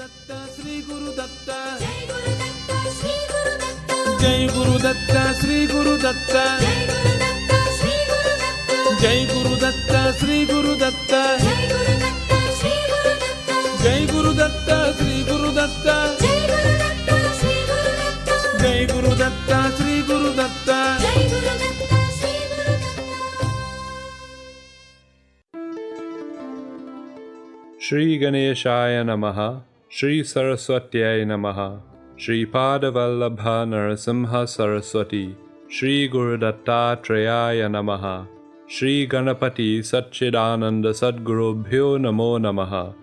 Datta, Sri Guru Datta, Jai Guru Datta, Sri Guru Datta, Jai Guru Datta, Sri Guru Datta, Jai Guru Datta, Sri Guru Datta, Jai Guru Datta, Sri Guru Datta. Shri Ganeshaya Namaha, Shri Saraswatyaya Namaha, Shri Padavallabha Narasimha Saraswati, Shri Guru Dattatreya Namaha, Shri Ganapati Satchidananda Sadgurubhyo Namo Namaha,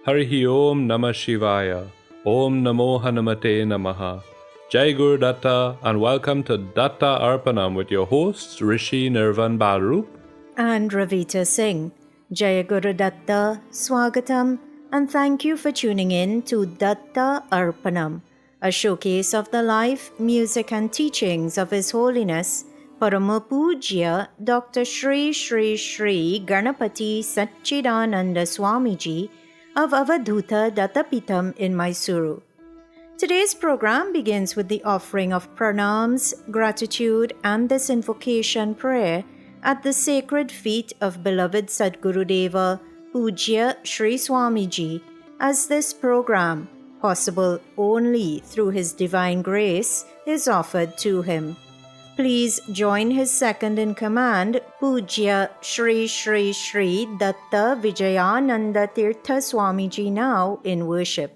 Harihi Om Namah Shivaya, Om Namo Hanumate Namaha. Jai Guru Datta and welcome to Datta Arpanam with your hosts Rishi Nirvan Balrup and Ravita Singh. Jaya Guru Datta, Swagatam, and thank you for tuning in to Datta Arpanam, a showcase of the life, music and teachings of His Holiness Parama Pujya Dr. Shri Shri Shri Ganapati Satchidananda Swamiji of Avadhuta Dattapitam in Mysuru. Today's program begins with the offering of pranams, gratitude and this invocation prayer at the sacred feet of beloved Sadgurudeva Pujya Shri Swamiji, as this program, possible only through His divine grace, is offered to him. Please join his second in command, Pujya Shri Shri Shri Datta Vijayananda Tirtha Swamiji, now in worship.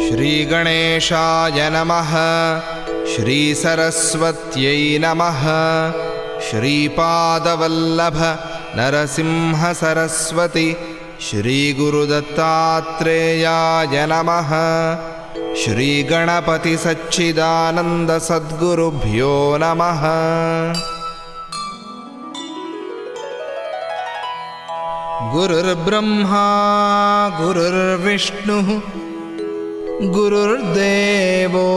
Shri गणेशाय नमः, श्री सरस्वत्यै नमः, श्री पादवल्लभ नरसिंह सरस्वती, श्री गुरुदत्तात्रेयाय नमः, श्री गणपति सच्चिदानंद सद्गुरुभ्यो नमः। गुरुर्ब्रह्मा गुरुर्विष्णुः गुरुर्देवो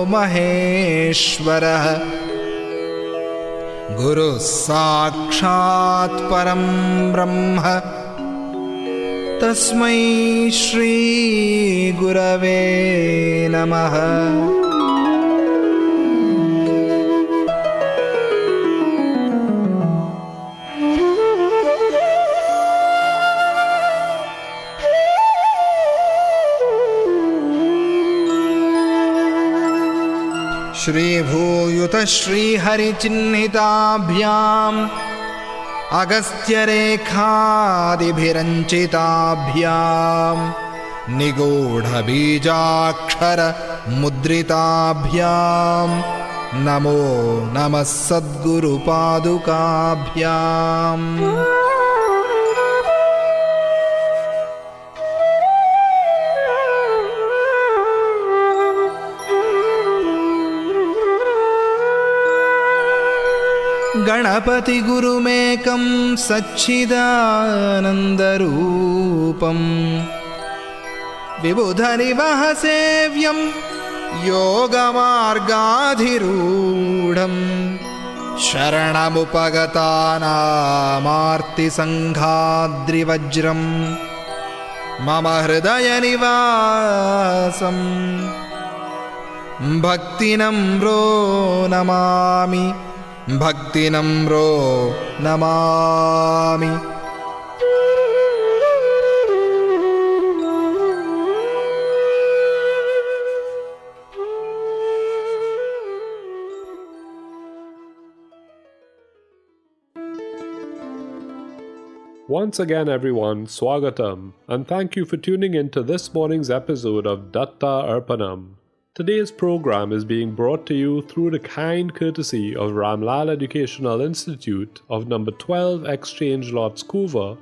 महेश्वरः, गुरुः साक्षात् परं ब्रह्म, तस्मै श्री गुरवे नमः। श्रीभूयुत श्रीहरिचिह्निताभ्याम् अगस्त्यरेखादिभिरञ्चिताभ्याम् निगूढबीजाक्षरमुद्रिताभ्याम् नमो नमः सद्गुरुपादुकाभ्याम्। गणपति गुरुमेकं सच्चिदानन्दरूपं, विबुधनिवहसेव्यं योगमार्गाधिरूढं, शरणमुपगतानामार्तिसङ्घाद्रिवज्रं मम हृदयनिवासं भक्तिनम्रो Namami, भक्तिनम्रो Namami. Once again everyone, Swagatam, and thank you for tuning in to this morning's episode of Datta Arpanam. Today's program is being brought to you through the kind courtesy of Ramlal Educational Institute of number 12 Exchange Lots Couva,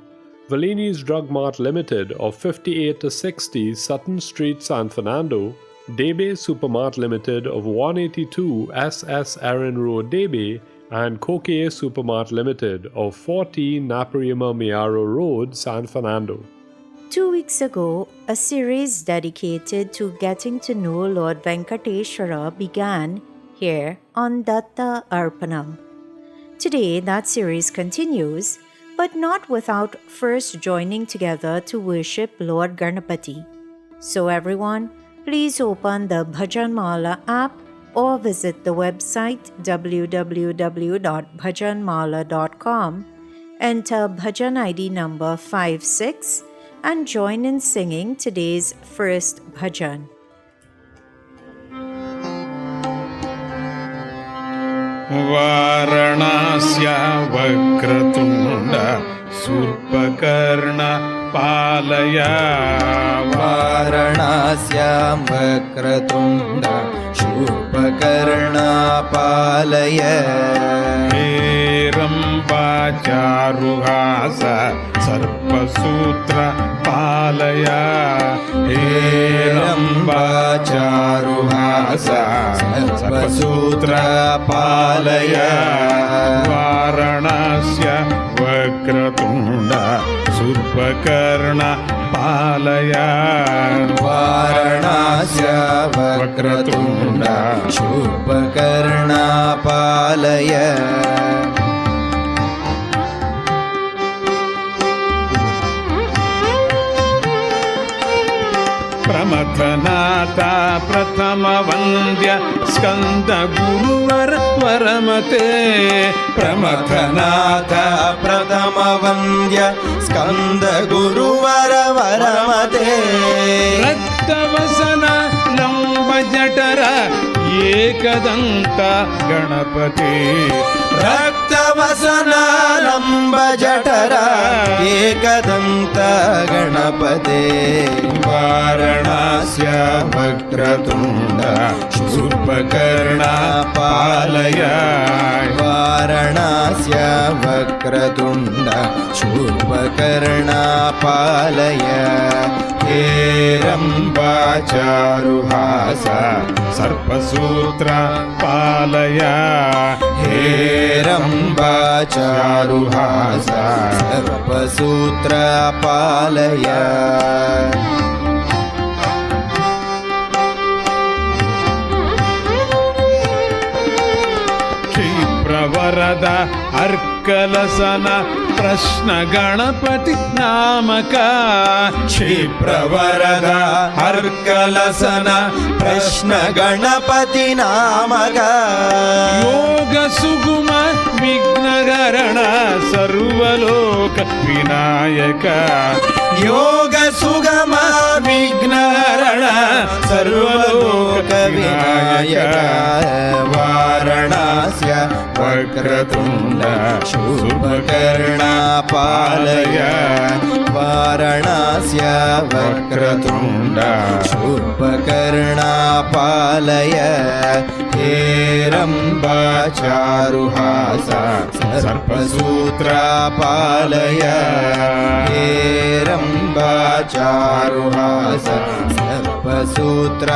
Valini's Drug Mart Limited of 58 to 60 Sutton Street, San Fernando, Debe Supermart Limited of 182 SS Erin Road, Debe, and Koke Supermart Limited of 14 Napariama Miaro Road, San Fernando. 2 weeks ago, a series dedicated to getting to know Lord Venkateshwara began here on Datta Arpanam. Today, that series continues, but not without first joining together to worship Lord Ganapati. So everyone, please open the Bhajan Mala app or visit the website www.bhajanmala.com, enter Bhajan ID number 56 and join in singing today's first bhajan. वाराणस्या वक्रतुण्ड शूर्पकर्ण पालय वाराणस्यां वक्रतुण्ड शूर्पकर्ण पालय हेरम्बाचारुहास सर्पसूत्र पालय हेरम्बाचारुहास सर्पसूत्र पालय वाराणस्य वक्रतुण्ड शूर्पकर्ण पालय वाराणस्य वक्रतुण्ड शूर्पकर्ण पालय प्रमथनाथा प्रथमवन्द्य स्कन्दगुरुवर वरमते प्रमथनाथ प्रथमवन्द्य स्कन्दगुरुवर वरमते रक्तवसन लम्बजठर एकदन्त गणपति रक्तवसन लम्बजठर एकदन्त गणपते वाराणस्य वक्रतुण्ड शूर्पकर्ण पालय वाराणस्य वक्रतुण्ड शूर्पकर्ण पालय हेरम्बाचारुहास सर्पसूत्र पालय हेरम्बाचारुहास सर्पसूत्र पालय क्षिप्रवरद अर्कलसन प्रश्न गणपति नामक क्षिप्रवरद अर्कलसन प्रश्न गणपति नामक योग सुगम विघ्नहरण सर्वलोक विनायक योग सुगम विघ्नहरण सर्वलोक विनायक वाराणस्य वक्रतुण्ड शूर्पकर्ण पालय वाराणस्य वक्रतुण्ड शूर्पकर्ण पालय हेरम्बाचारुहास सर्पसूत्र पालय हेरम्बाचारुहास सर्पसूत्र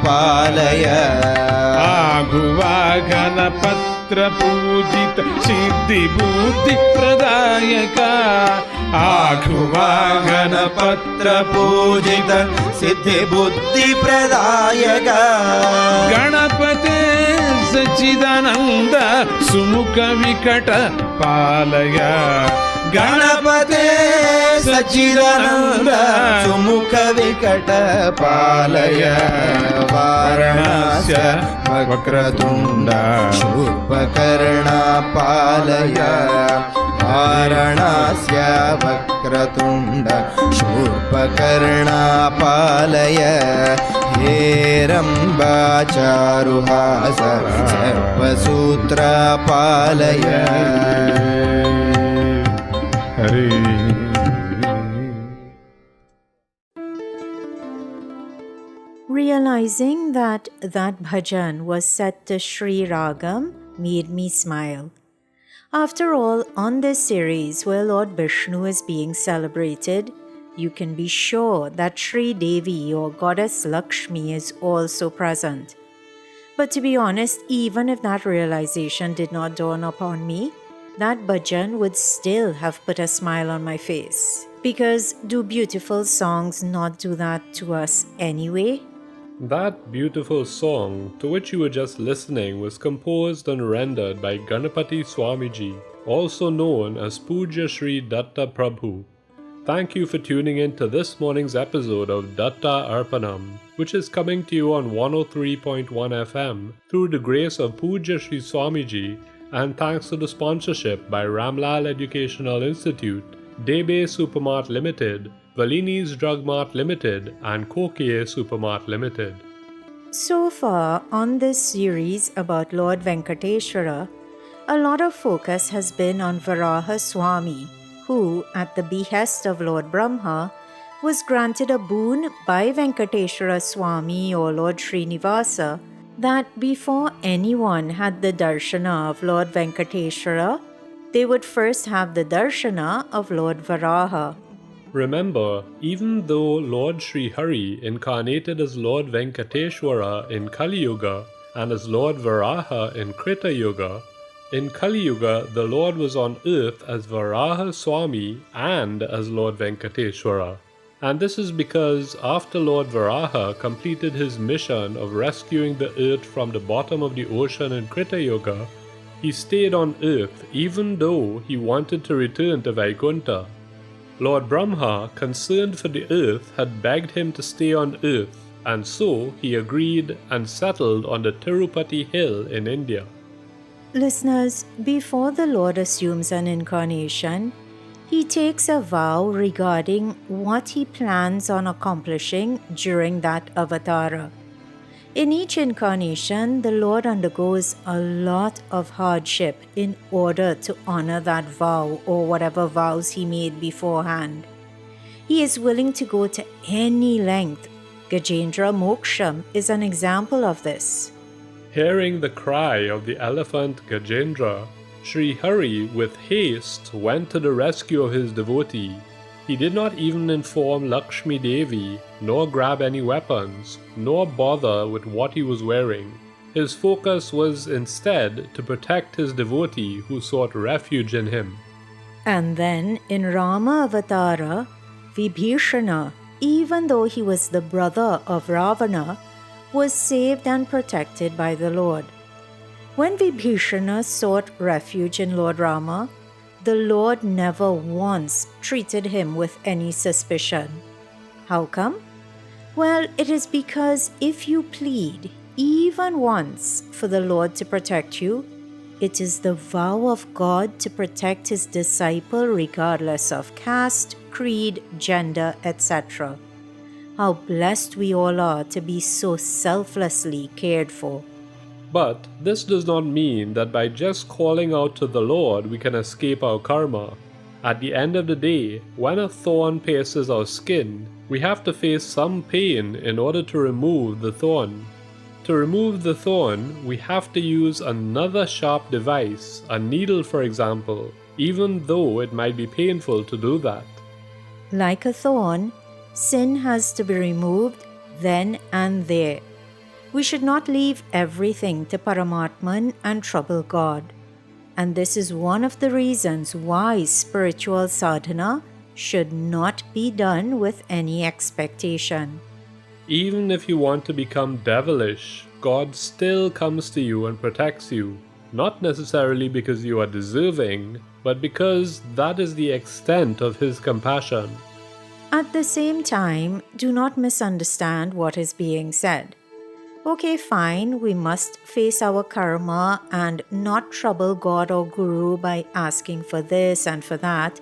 पालय आगुवागनपत्र पूजित सिद्धि बुद्धि प्रदायक आगुवागनपत्र पूजित सिद्धि बुद्धि प्रदायक गणपते सच्चिदानंद सुमुख विकट पालय गणपते सच्चिदानंद सुमुख विकट पालय वाराणस्य वक्रतुण्ड शूर्पकर्ण पालय वाराणस्य वक्रतुण्ड शूर्पकर्ण पालय हेरम्बाचारुहास सर्पसूत्र पालय हरे Realizing that bhajan was set to Sri Ragam made me smile. After all, on this series where Lord Vishnu is being celebrated, you can be sure that Sri Devi or Goddess Lakshmi is also present. But to be honest, even if that realization did not dawn upon me, that bhajan would still have put a smile on my face. Because do beautiful songs not do that to us anyway? That beautiful song to which you were just listening was composed and rendered by Ganapati Swamiji, also known as Puja Sri Datta Prabhu. Thank you for tuning in to this morning's episode of Datta Arpanam, which is coming to you on 103.1 FM through the grace of Puja Sri Swamiji and thanks to the sponsorship by Ramlal Educational Institute, Debe Supermart Limited, Valini's Drug Mart Limited and Kokie Supermart Limited. So far on this series about Lord Venkateshwara, a lot of focus has been on Varaha Swami, who, at the behest of Lord Brahma, was granted a boon by Venkateshwara Swami or Lord Srinivasa that before anyone had the darshana of Lord Venkateshwara, they would first have the darshana of Lord Varaha. Remember, even though Lord Sri Hari incarnated as Lord Venkateshwara in Kali Yuga and as Lord Varaha in Krita Yuga, in Kali Yuga the Lord was on earth as Varaha Swami and as Lord Venkateshwara. And this is because after Lord Varaha completed his mission of rescuing the earth from the bottom of the ocean in Krita Yuga, he stayed on earth even though he wanted to return to Vaikuntha. Lord Brahma, concerned for the earth, had begged him to stay on earth, and so he agreed and settled on the Tirupati hill in India. Listeners, before the Lord assumes an incarnation, he takes a vow regarding what he plans on accomplishing during that avatara. In each incarnation, the Lord undergoes a lot of hardship in order to honor that vow or whatever vows he made beforehand. He is willing to go to any length. Gajendra Moksham is an example of this. Hearing the cry of the elephant Gajendra, Sri Hari with haste went to the rescue of his devotee. He did not even inform Lakshmi Devi, nor grab any weapons, nor bother with what he was wearing. His focus was instead to protect his devotee who sought refuge in him. And then in Rama Avatara, Vibhishana, even though he was the brother of Ravana, was saved and protected by the Lord. When Vibhishana sought refuge in Lord Rama, the Lord never once treated him with any suspicion. How come? Well, it is because if you plead, even once, for the Lord to protect you, it is the vow of God to protect his disciple regardless of caste, creed, gender, etc. How blessed we all are to be so selflessly cared for. But this does not mean that by just calling out to the Lord we can escape our karma. At the end of the day, when a thorn pierces our skin, we have to face some pain in order to remove the thorn. To remove the thorn, we have to use another sharp device, a needle for example, even though it might be painful to do that. Like a thorn, sin has to be removed then and there. We should not leave everything to Paramatman and trouble God. And this is one of the reasons why spiritual sadhana should not be done with any expectation. Even if you want to become devilish, God still comes to you and protects you, not necessarily because you are deserving, but because that is the extent of his compassion. At the same time, do not misunderstand what is being said. Okay, fine, we must face our karma and not trouble God or Guru by asking for this and for that.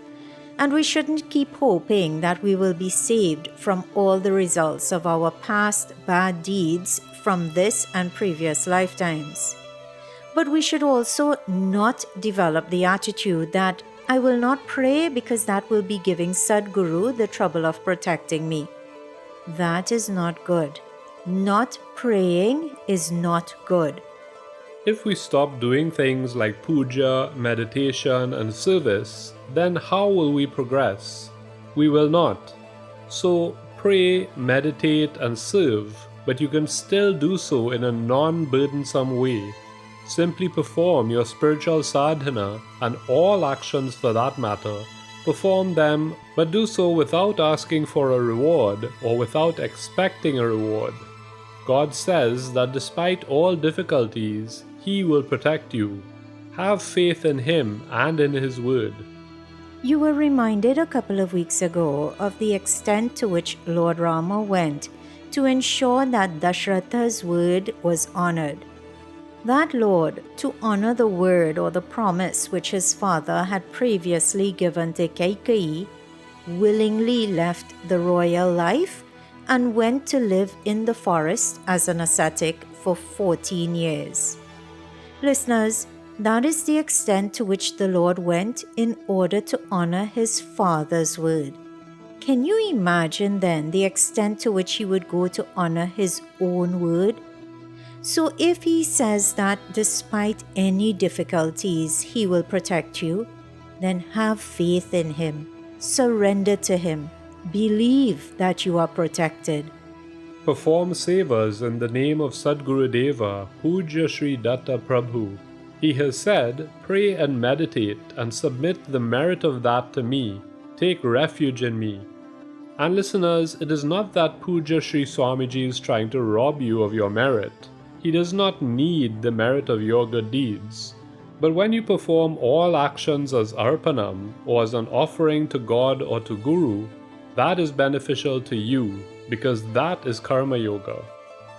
And we shouldn't keep hoping that we will be saved from all the results of our past bad deeds from this and previous lifetimes. But we should also not develop the attitude that I will not pray because that will be giving Sadguru the trouble of protecting me. That is not good. Not praying is not good. If we stop doing things like puja, meditation, and service, then how will we progress? We will not. So pray, meditate, and serve, but you can still do so in a non-burdensome way. Simply perform your spiritual sadhana and all actions for that matter Perform them, but do so without asking for a reward or without expecting a reward. God says that despite all difficulties, He will protect you. Have faith in Him and in His word. You were reminded a couple of weeks ago of the extent to which Lord Rama went to ensure that Dashratha's word was honored. That Lord, to honor the word or the promise which his father had previously given to Kaikeyi, willingly left the royal life and went to live in the forest as an ascetic for 14 years. Listeners, that is the extent to which the Lord went in order to honor his father's word. Can you imagine then the extent to which he would go to honor his own word? So if he says that despite any difficulties he will protect you, then have faith in him, surrender to him, believe that you are protected. Perform sevas in the name of Sadguru Deva, Pujya Sri Datta Prabhu. He has said, pray and meditate and submit the merit of that to me. Take refuge in me. And listeners, it is not that Pujya Sri Swamiji is trying to rob you of your merit. He does not need the merit of your good deeds. But when you perform all actions as Arpanam or as an offering to God or to Guru, that is beneficial to you because that is Karma Yoga.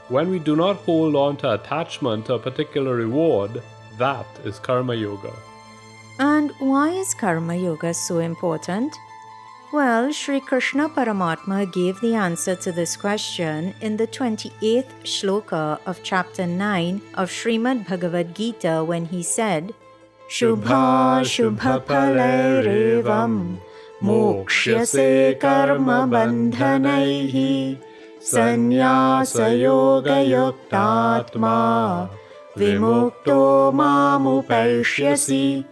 When we do not hold on to attachment to a particular reward, that is Karma Yoga. And why is Karma Yoga so important? Well, Sri Krishna Paramatma gave the answer to this question in the 28th shloka of chapter 9 of Srimad Bhagavad Gita when he said, Shubha Shubha Phalairevam Mokshyase Karma Bandhanaihi Sannyasa Yoga Yuktatma Vimukto Mamupashyasi.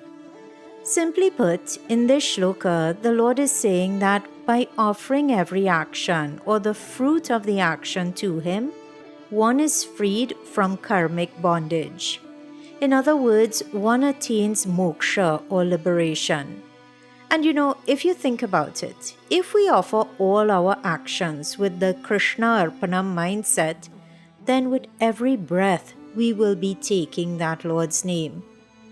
Simply put, in this shloka, the Lord is saying that by offering every action or the fruit of the action to Him, one is freed from karmic bondage. In other words, one attains moksha or liberation. And if you think about it, if we offer all our actions with the Krishna Arpanam mindset, then with every breath we will be taking that Lord's name.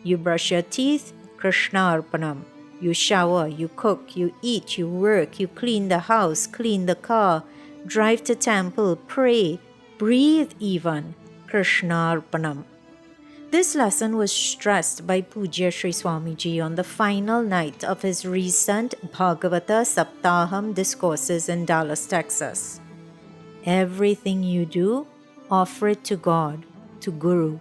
You brush your teeth, Krishna Arpanam. You shower, you cook, you eat, you work, you clean the house, clean the car, drive to temple, pray, breathe even, Krishna Arpanam. This lesson was stressed by Pujya Sri Swamiji on the final night of his recent Bhagavata Saptaham discourses in Dallas, Texas. Everything you do, offer it to God, to Guru.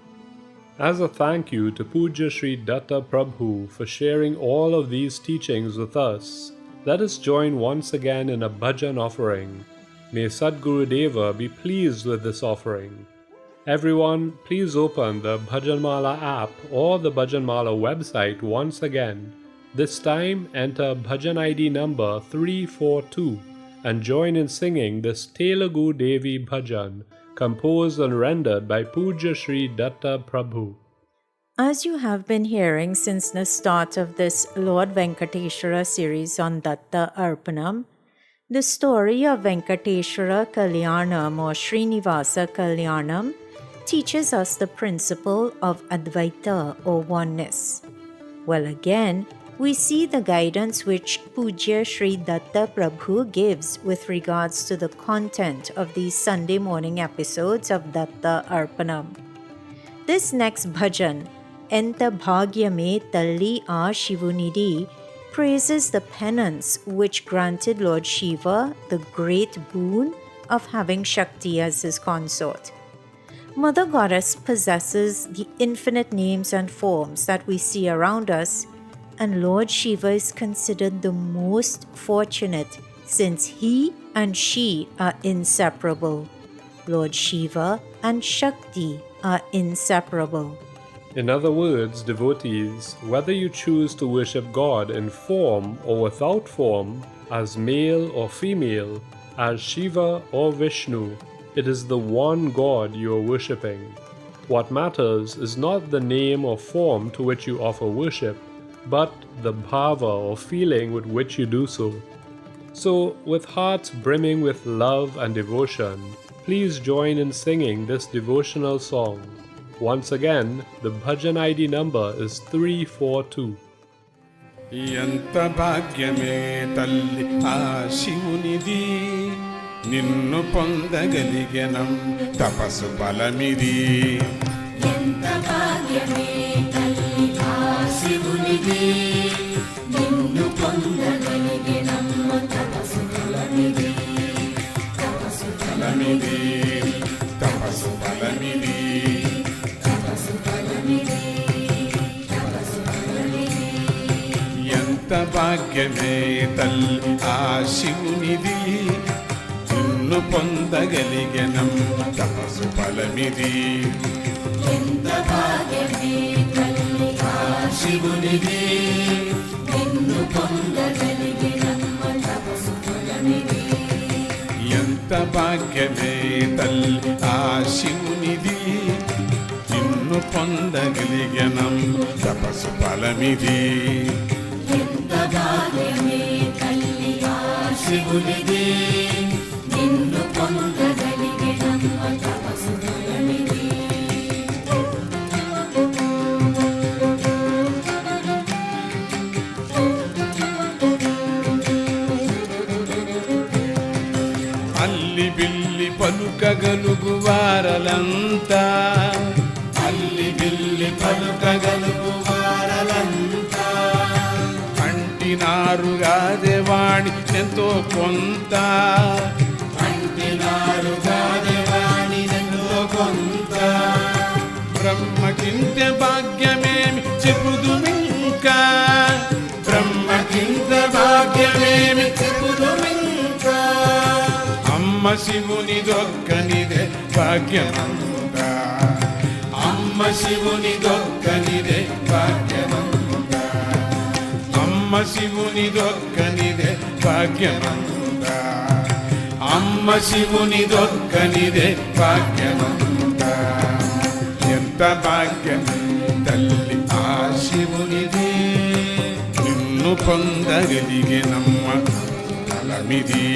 As a thank you to Pujya Sri Datta Prabhu for sharing all of these teachings with us, let us join once again in a bhajan offering. May Sadguru Deva be pleased with this offering. Everyone, please open the Bhajanmala app or the Bhajanmala website once again. This time, enter Bhajan ID number 342 and join in singing this Telugu Devi Bhajan, composed and rendered by Pujya Sri Datta Prabhu. As you have been hearing since the start of this Lord Venkateshwara series on Datta Arpanam, the story of Venkateshwara Kalyanam or Srinivasa Kalyanam teaches us the principle of Advaita or oneness. Well, again, we see the guidance which Pujya Sri Datta Prabhu gives with regards to the content of these Sunday morning episodes of Datta Arpanam. This next bhajan, Enta Bhagyame Talli A Shivunidhi, praises the penance which granted Lord Shiva the great boon of having Shakti as his consort. Mother Goddess possesses the infinite names and forms that we see around us, and Lord Shiva is considered the most fortunate since he and she are inseparable. Lord Shiva and Shakti are inseparable. In other words, devotees, whether you choose to worship God in form or without form, as male or female, as Shiva or Vishnu, it is the one God you are worshipping. What matters is not the name or form to which you offer worship, but the bhava or feeling with which you do so. So, with hearts brimming with love and devotion, please join in singing this devotional song. Once again, the bhajan ID number is 342. ఎంత భాగ్యమే తల్లి ఆ శివునిది, నిన్ను పొందగలిగెనం తపస్సు బలమిది. ఎంత భాగ్యమే తల్లి ఆ శివునిది, నిన్ను పొందగలిగెనమ్మ తపస్సు బలమిది. తపస్సు బలమిది, తపస్సు బలమిది. తపస్సు బలమిది, తపస్సు బలమిది. ఎంత భాగ్యమే తల్లి ఆ శివునిది, నిన్ను పొందగలిగెనం తపస్సు బలమిది. ఎంత భాగ్యమే తల్లి ఆ శివునిది, నిన్ను పొందగలిగెనమ్మ తపస్సు బలమిది. ఎంత భాగ్యమే తల్లి ఆ శివునిది, నిన్ను పొందగలిగెనం తపస్సు బలమిది. ఎంత భాగ్యమే తల్లి ఆ శివునిది, నిన్ను పొందగలిగెనమ్మ తపస్సు బలమిది. అల్లి బిల్లి పలుకగలుగు వారలంతా, అల్లి బిల్లి పలుకగలుగు వారలంతా, అంటినారుగాదేవాణి ఎంతో కొంత. అంటినారుగాదేవాణి ఎంతో కొంత. బ్రహ్మకింత భాగ్యమేమి చెప్పుదుమింకా, బ్రహ్మకింత భాగ్యమేమి చెప్పుదుమింకా. అమ్మ శివుని దొక్కనిదే భాగ్యమంతా. అమ్మ శివుని దొక్కనిదే భాగ్యమంతా. అమ్మ శివుని దొక్కనిదే భాగ్యమంతా. అమ్మ శివుని దొక్కనిదే భాగ్యమంతా. ఎంత భాగ్యమే తల్లి ఆ శివునిది, నిన్ను పొందగలిగినమ్మ బలమిది.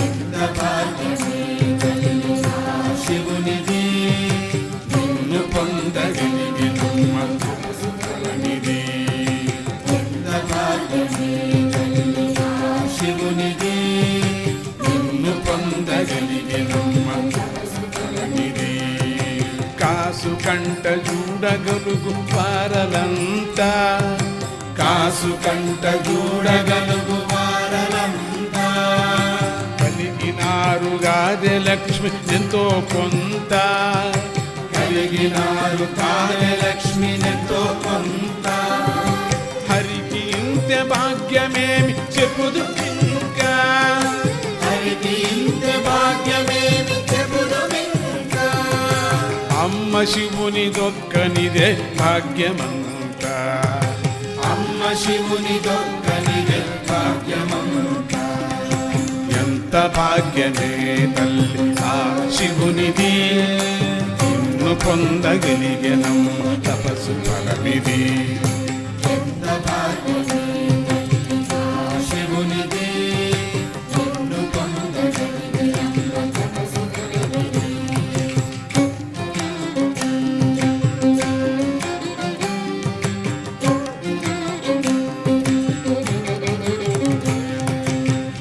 ఎంత భాగ్యమే తల్లి ఆ శివునిది, నిన్ను పొందగలిగినమ్మ బలమిది. ఎంత భాగ్యమే తల్లి ఆ శివునిది, నిన్ను పొందగలిగినమ్మ బలమిది. కాసు కంట చూడగలుగు వారలంతా, కాసు కంట చూడగలుగు వారలంతా, కలిగినారుగాదే లక్ష్మి ఎంతో కొంత. కలిగినారు కార్యలక్ష్మి ఎంతో కొంత. హరికి ఇంత భాగ్యమేమి చెప్పుదు ఇంకా, హరికి ఇంత భాగ్యమేమి చెప్పుదుమింకా. అమ్మ శివుని దొక్కనిదే భాగ్యమంతా. అమ్మ శివుని దొక్కనిదే భాగ్యమంతా. ఎంత భాగ్యమే తల్లి ఆ శివునిది, నిన్ను పొందగలిగెనం తపస్సు బలమిది. ఎంత భాగ్యమే తల్లి ఆ శివునిది, నిన్ను పొందగలిగినమ్మ తపస్సు బలమిది.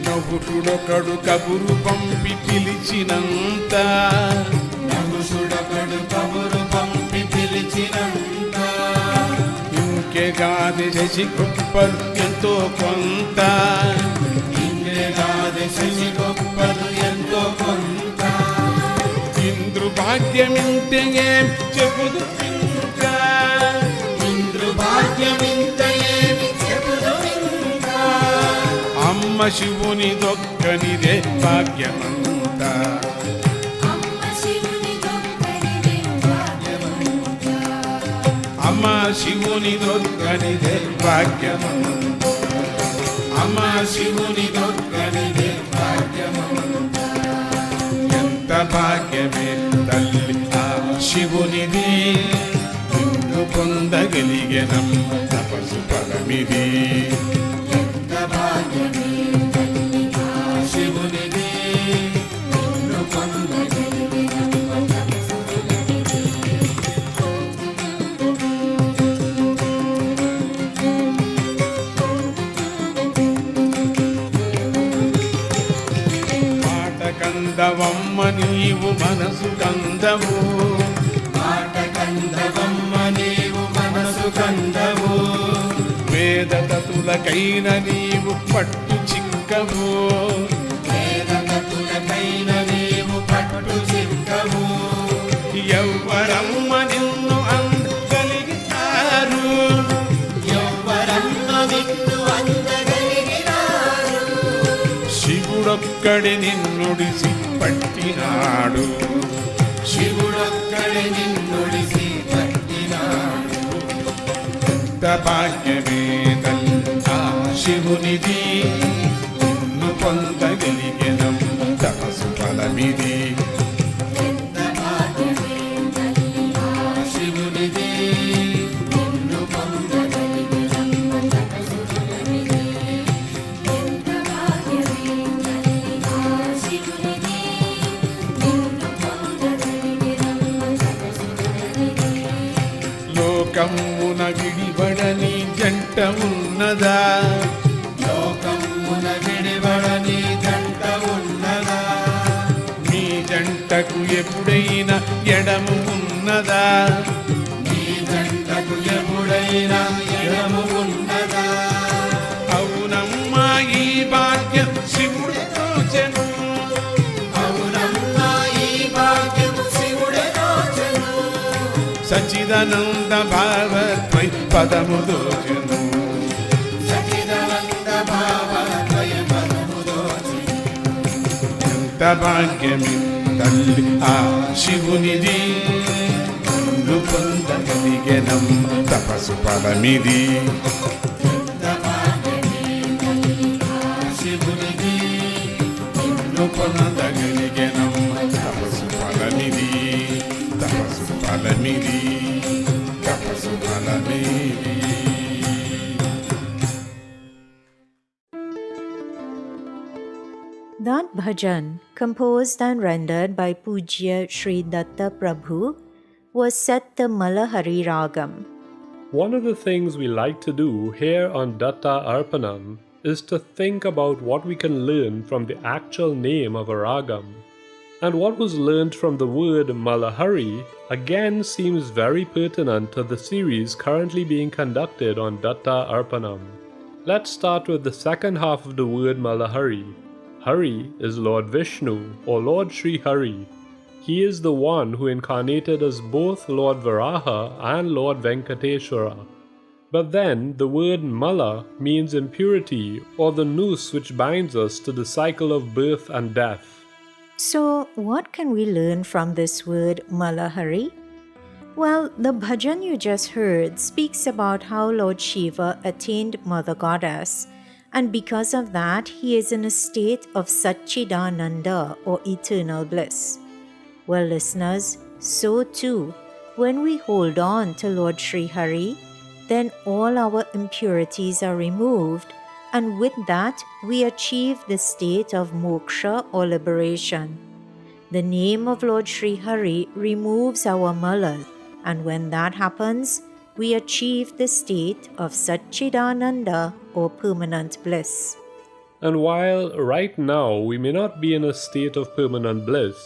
నహుషుడొకడు కబురు పంపి పిలిచినంత, నహుషుడొకడు కబురు పంపి పిలిచినంత, ఇంకెగాది శశి గొప్పలు ఎంతో కొంత. ఇంద్రగాది శశి గొప్పలు ఎంతో కొంత. ఇంద్రు భాగ్యమింతే ఏం చెప్పుదు ఇంకా, ఇంద్రు భాగ్యమింత ఏమి చెప్పుదుమింకా. అమ్మ శివుని దొక్కనిదే భాగ్యమంతా. అమ్మ శివుని దొక్కనిదే భాగ్యమంతా. అమ్మ శివుని దొక్కనిదే భాగ్యమంతా. అమ్మ శివుని దొక్కనిదే భాగ్యమంతా. ఎంత భాగ్యమే తల్లి ఆ శివునిది, నిన్ను పొందగలిగెనం తపస్సు ఫలమిది ఎంత భాగ్యమే తల్లి ఆ శివునిది నిన్ను పొందగలిగినమ్మ తపస్సులనిది. మాట కందవమ్మ నీవు మనసు కందవు మాట కందవమ్మ నీవు మనసు కందవు వేదతతులకైన నీవు పట్టు చిక్కవు వేదకతులకైన నీవు పట్టు చిక్కవు ఎవ్వరమ్మ నిన్ను అందగలిగినారు ఎవ్వరమ్మ నిన్ను అందగలిగినారు శివుడొక్కడి నిన్నుడిసి పట్టినాడు శివుడొక్కడే నిన్నుడిసి పట్టినాడు ఎంత భాగ్యమే తల్లి ఆ శివునిది నిన్ను పొందగలిగినం తపసు ఫలమిది ఎంత భాగ్యమే తల్లి ఆ శివునిది నిన్ను పొందగలిగినమ్మ తపస్సులనిది. ఎంత భాగ్యమే తల్లి ఆ శివునిది నిన్ను పొందగలిగినమ్మ తపస్సులనిది. లోకమున విడిబడని జంట ఉన్నదా లోకమున విడివడని జంట ఉన్నదా మీ జంటకు ఎప్పుడైనా ఎడము ఉన్నదా నీ జంటకు ఎప్పుడైనా ఎడము ఉన్నదా అవునమ్మా ఈ భాగ్యం శివుడి తోచెను అవునమ్మా ఈ భాగ్యము శివుడే దోచెను సచిదానంద భావత్వై పదము దోచెను సచిదానంద భావద్వయ పదము దోచెను ఎంత భాగ్యమే తల్లి ఆ శివునిది నిన్ను పొందగలిగెనం తపసు ఫలమిది ఎంత భాగ్యమే తల్లి ఆ శివునిది నిన్ను పొందగలిగెనం తపసు ఫలమిది తపసు ఫలమిది తపసు ఫలమిది That bhajan, composed and rendered by Pujya Sri Datta Prabhu, was set the Malahari Ragam. One of the things we like to do here on Datta Arpanam is to think about what we can learn from the actual name of a ragam. And what was learnt from the word Malahari again seems very pertinent to the series currently being conducted on Datta Arpanam. Let's start with the second half of the word Malahari. Hari is Lord Vishnu or Lord Sri Hari. He is the one who incarnated as both Lord Varaha and Lord Venkateshwara. But then the word Mala means impurity or the noose which binds us to the cycle of birth and death. So, what can we learn from this word Malahari? Well, the bhajan you just heard speaks about how Lord Shiva attained Mother Goddess, and because of that, he is in a state of Satchidananda or eternal bliss. Well, listeners, so too, when we hold on to Lord Sri Hari, then all our impurities are removed, and with that, we achieve the state of moksha or liberation. The name of Lord Sri Hari removes our malas, and when that happens, we achieve the state of Satchidananda or permanent bliss. And while right now we may not be in a state of permanent bliss,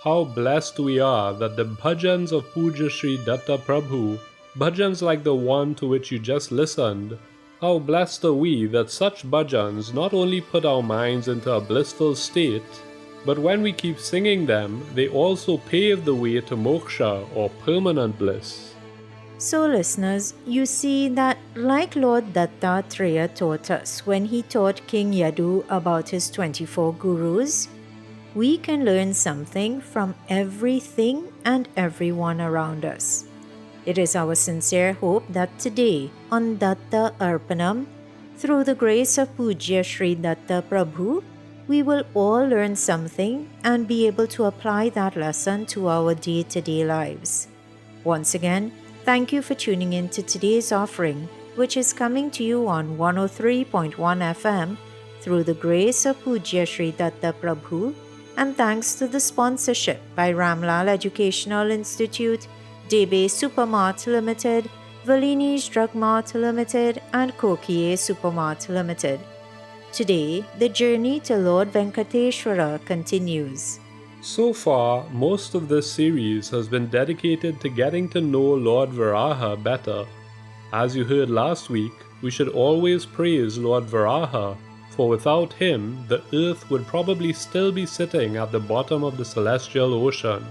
how blessed we are that the bhajans of Pujya Sri Datta Prabhu, bhajans like the one to which you just listened, how blessed are we that such bhajans not only put our minds into a blissful state, but when we keep singing them, they also pave the way to moksha or permanent bliss. So, listeners, you see that like Lord Dattatreya taught us when he taught King Yadu about his 24 gurus, we can learn something from everything and everyone around us. It is our sincere hope that today, on Datta Arpanam, through the grace of Pujya Sri Datta Prabhu, we will all learn something and be able to apply that lesson to our day-to-day lives. Once again, thank you for tuning in to today's offering, which is coming to you on 103.1 FM through the grace of Pujya Sri Datta Prabhu and thanks to the sponsorship by Ramlal Educational Institute, Debe Supermart Limited, Valini's Drug Mart Limited and Kokie Supermart Limited. Today, the journey to Lord Venkateshwara continues. So far, most of this series has been dedicated to getting to know Lord Varaha better. As you heard last week, we should always praise Lord Varaha, for without him, the earth would probably still be sitting at the bottom of the celestial ocean.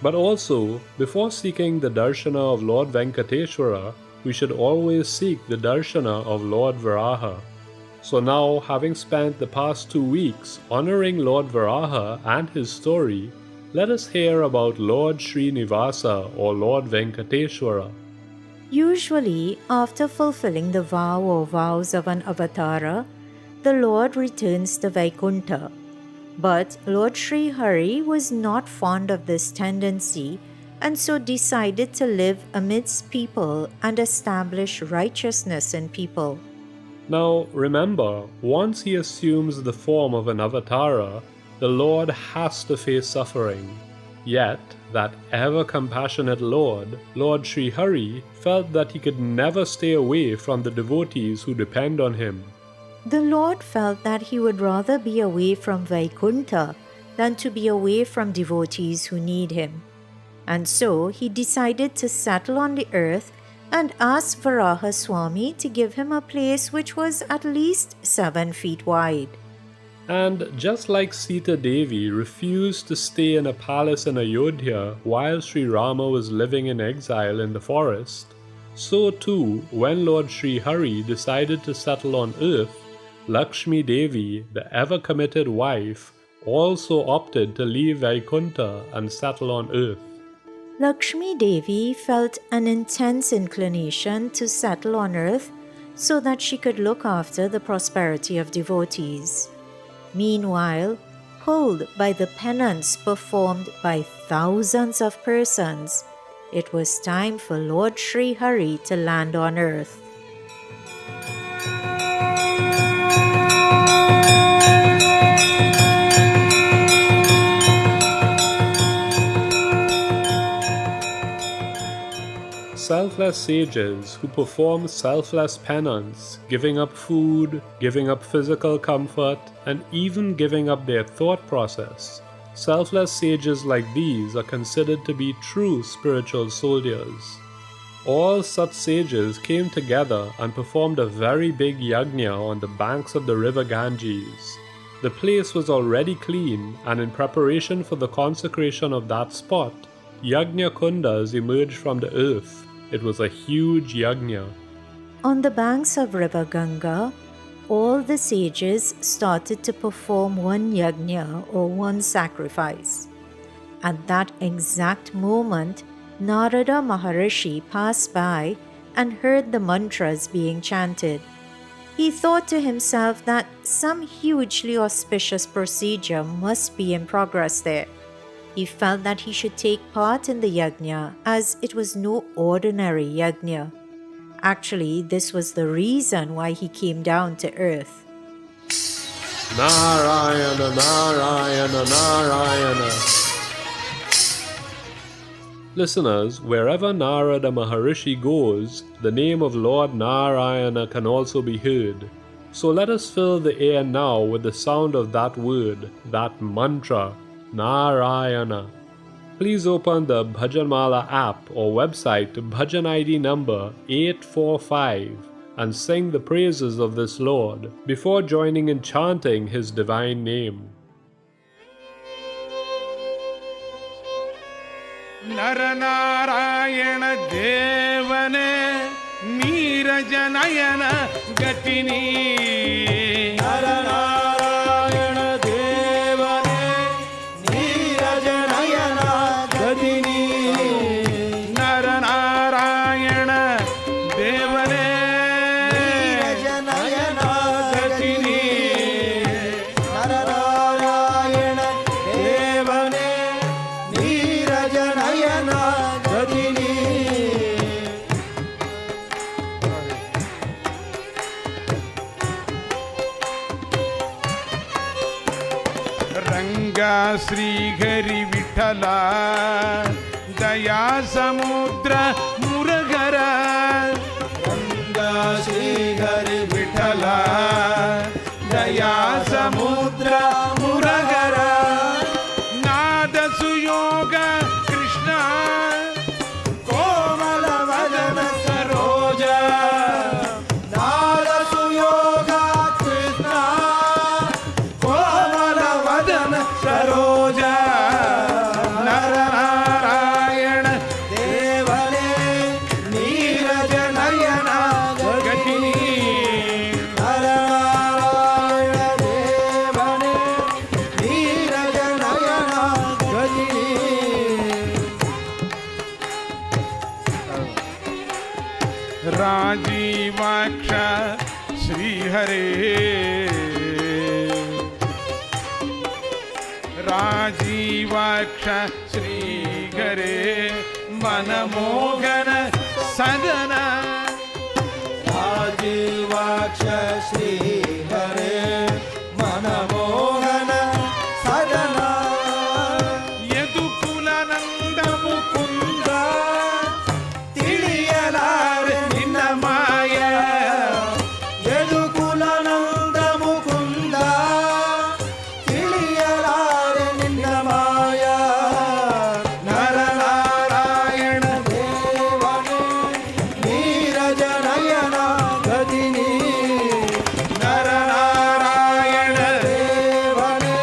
But also, before seeking the darshana of Lord Venkateshwara, we should always seek the darshana of Lord Varaha. So now, having spent the past 2 weeks honoring Lord Varaha and his story, let us hear about Lord Srinivasa or Lord Venkateshwara. Usually, after fulfilling the vow or vows of an avatara, the Lord returns to Vaikuntha. But Lord Sri Hari was not fond of this tendency and so decided to live amidst people and establish righteousness in people. Now remember, once he assumes the form of an avatara, the Lord has to face suffering. Yet, that ever-compassionate Lord, Lord Sri Hari, felt that he could never stay away from the devotees who depend on him. The Lord felt that he would rather be away from Vaikuntha than to be away from devotees who need him. And so he decided to settle on the earth and asked Varaha Swami to give him a place which was at least 7 feet wide. And just like Sita Devi refused to stay in a palace in Ayodhya while Sri Rama was living in exile in the forest, so too, when Lord Sri Hari decided to settle on earth, Lakshmi Devi, the ever-committed wife, also opted to leave Vaikuntha and settle on earth. Lakshmi Devi felt an intense inclination to settle on earth so that she could look after the prosperity of devotees. Meanwhile, pulled by the penance performed by thousands of persons, it was time for Lord Sri Hari to land on earth. Selfless sages who perform selfless penance, giving up food, giving up physical comfort, and even giving up their thought process. Selfless sages like these are considered to be true spiritual soldiers. All such sages came together and performed a very big yajna on the banks of the river Ganges. The place was already clean, and in preparation for the consecration of that spot, yajna kundas emerged from the earth. It was a huge yajna. On the banks of River Ganga, all the sages started to perform one yajna or one sacrifice. At that exact moment, Narada Maharishi passed by and heard the mantras being chanted. He thought to himself that some hugely auspicious procedure must be in progress there. He felt that he should take part in the yajna as it was no ordinary yajna. Actually, this was the reason why he came down to earth. Narayana, Narayana, Narayana. Listeners, wherever Narada Maharishi goes, the name of Lord Narayana can also be heard. So let us fill the air now with the sound of that word, that mantra, Narayana. Please open the Bhajanmala app or website to Bhajan ID number 845 and sing the praises of this Lord before joining in chanting His divine name. Naranarayana Devane Neerajanayana Gatini Naranarayana Devane Neerajanayana Gatini Naranarayana Devane Neerajanayana Gatini Naranarayana Devane Neerajanayana Gatini Shrihari Vitthal दया समुद्र मुरगरा ರಂಗ ಶ್ರೀಹರಿ विठ्ठल दया समुद्र मुरगरा नाद सुयोग कृष्ण ಕೋಮಲ ವದನ ಸರೋಜ ನಾದ ಸುಯೋಗ ಕೃಷ್ಣ ಕೋಮಲ ವದನ सरोज नारायण ದೇವನೇ ನೀರಜ ನಯನ गतिनी ನಾರಾಯಣ ದೇವನೇ ನೀರಜ ನಯನ ಗದಿನಿ राजीवाक्ष श्रीहरे राजीवाक्ष श्रीहरे मनमोहन सदन ರಾಜೀವಾಕ್ಷ ಶ್ರೀ ಹರೇ ಮನಮೋಹನ ಸದನ ಯದುಕುಲನಂದ ಮುಕುಂದ ತಿಳಿಯಲಾರೆ ನಿನ್ನ ಮಾಯ ಯದುಕುಲನಂದ ಮುಕುಂದ ತಿಳಿಯಲಾರೆ ನಿನ್ನ ಮಾಯ ನರನಾರಾಯಣ ದೇವನೇ ನೀರಜ ನಯನ ಗದಿನಿ ನರನಾರಾಯಣ ದೇವನೇ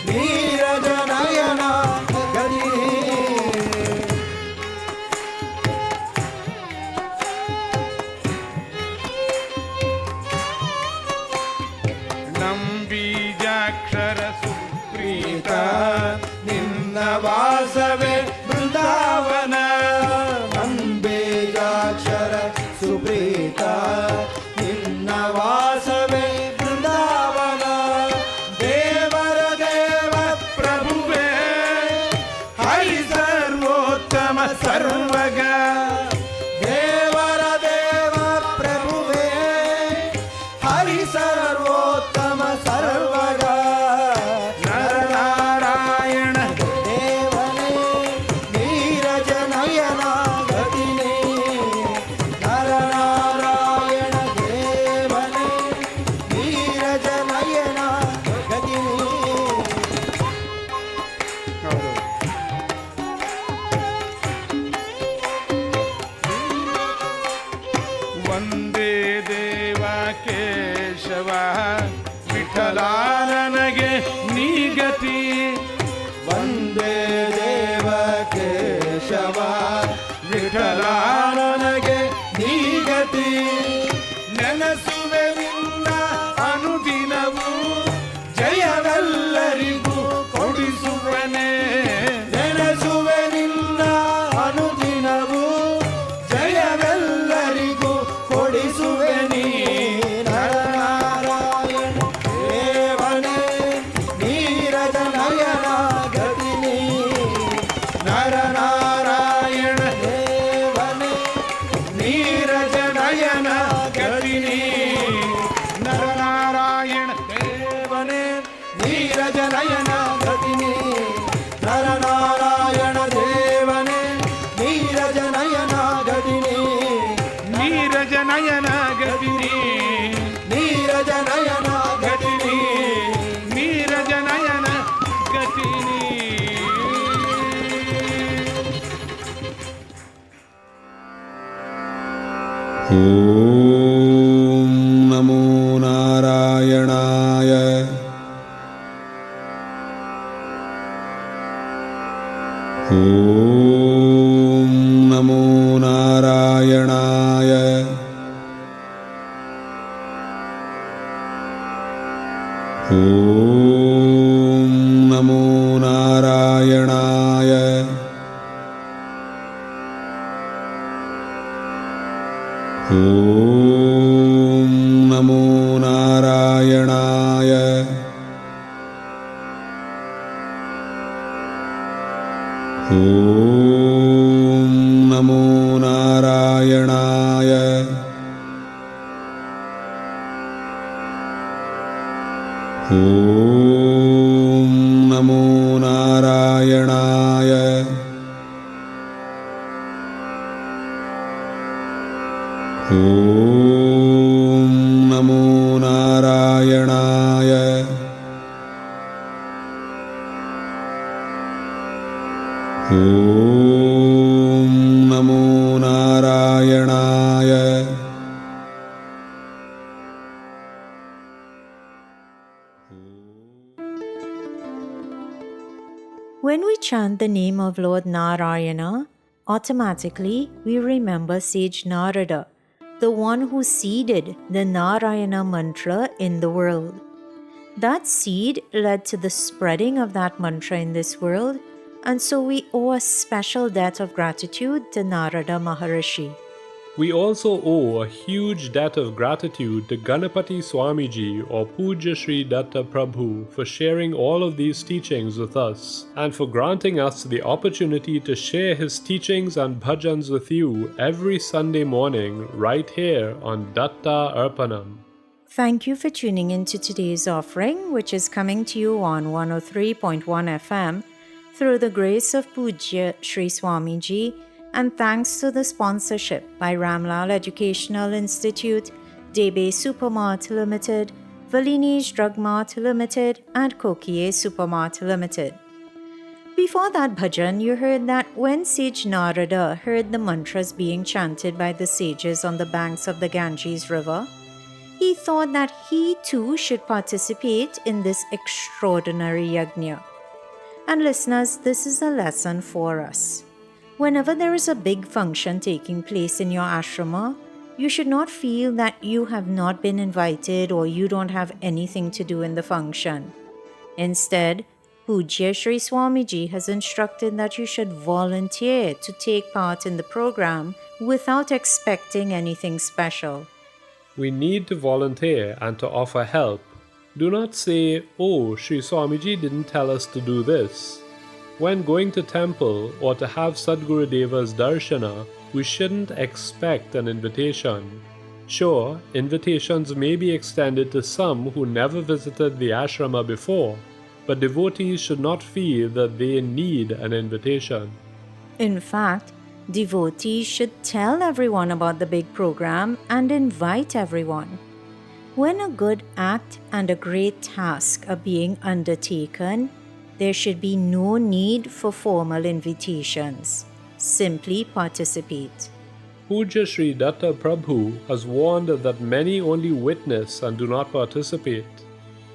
ನೀರಜ ನಯನ ಗದಿನಿ ನಂಬೀಜಾಕ್ಷರ ಸುಪ್ರೀತ ನಿನ್ನ ವಾಸವೇ ಬೃಂದಾವನ ನಂಬೇಜಾಕ್ಷರ ಸುಪ್ರೀತ ನಿನ್ನ ವಾಸವೇ ಬೃಂದಾವನ ದೇವರ ದೇವ ಪ್ರಭುವೇ ಹರಿ ಸರ್ವೋತ್ತಮ ಸರ್ವಗ ದೇವರ ದೇವ ಪ್ರಭುವೇ ಹರಿ ಸರ್ವೋತ್ತಮ ಸರ್ವಗ ನರನಾರಾಯಣ ದೇವನೇ ನೀರಜ ನಯನ ಗದಿನಿ ನರನಾರಾಯಣ ದೇವನೇ ನೀರಜ ನಯನ ಗದಿನಿ ವಂದೇ ದೇವ ಕೇಶವ ವಿಠಲ ನನಗೆ ನೀಗತಿ ವಂದೇ ದೇವ ಕೇಶವ ವಿಠಲ ನನಗೆ ನೀಗತಿ ನೆನಸುವೆ ನಿನ್ನ ಅನುದಿನವು ಜಯವೆಲ್ಲರಿಗೂ ಕೊಡಿಸುವನೆ ನೆನೆಸುವೆ ನಿನ್ನ ಅನುದಿನವು ಜಯವೆಲ್ಲರಿಗೂ ಕೊಡಿಸುವೆ ನೀ ನರನಾರಾಯಣ ದೇವನೇ ನೀರಜ ನಯನ ಗದಿನಿ ನರನಾರಾಯಣ ದೇವನೇ ನೀರಜ ನಯನ ಗತಿನಿ ನರನಾರಾಯಣ ದೇವನೇ ನೀರಜ ನಯನ ಗದಿನಿ ನರನಾರಾಯಣ ದೇವನೇ ನೀರಜ ನಯನ ಗದಿನಿ ನೀರಜ ನಯನ ಗತಿನಿ ನೀರಜ ನಯನ ಗದಿನಿ ನೀರಜ ನಯನ ಗತಿನಿ ಓಂ ನಮೋ ನಾರಾಯಣಾಯ ಓಂ ನಮೋ ನಾರಾಯಣಾಯ ಓಂ ನಮೋ ನಾರಾಯಣಾಯ ಓಂ ನಮೋ ನಾರಾಯಣಾಯ ಓಂ ನಮೋ ನಾರಾಯಣಾಯ ಓಂ ನಮೋ ॐ नमो नारायणाय ॐ नमो नारायणाय When we chant the name of Lord Narayana, automatically we remember sage Narada, the one who seeded the Narayana mantra in the world. That seed led to the spreading of that mantra in this world, and so we owe a special debt of gratitude to Narada Maharishi. We also owe a huge debt of gratitude to Ganapati Swamiji or Pujya Sri Datta Prabhu for sharing all of these teachings with us and for granting us the opportunity to share his teachings and bhajans with you every Sunday morning right here on Datta Arpanam. Thank you for tuning in to today's offering, which is coming to you on 103.1 FM through the grace of Pujya Sri Swamiji, and thanks to the sponsorship by Ramlal Educational Institute, Debe Supermart Limited, Valini's Drug Mart Limited, and Kokie Supermart Limited. Before that bhajan, you heard that when Sage Narada heard the mantras being chanted by the sages on the banks of the Ganges River, he thought that he too should participate in this extraordinary yajna. And listeners, this is a lesson for us. Whenever there is a big function taking place in your ashrama, you should not feel that you have not been invited or you don't have anything to do in the function. Instead, Pujya Sri Swamiji has instructed that you should volunteer to take part in the program without expecting anything special. We need to volunteer and to offer help. Do not say, "Oh, Sri Swamiji didn't tell us to do this." When going to temple or to have Sadguru Deva's darshana, we shouldn't expect an invitation. Sure, invitations may be extended to some who never visited the ashrama before, but devotees should not feel that they need an invitation. In fact, devotees should tell everyone about the big program and invite everyone. When a good act and a great task are being undertaken, there should be no need for formal invitations. Simply participate. Pujya Sri Datta Prabhu has warned that many only witness and do not participate.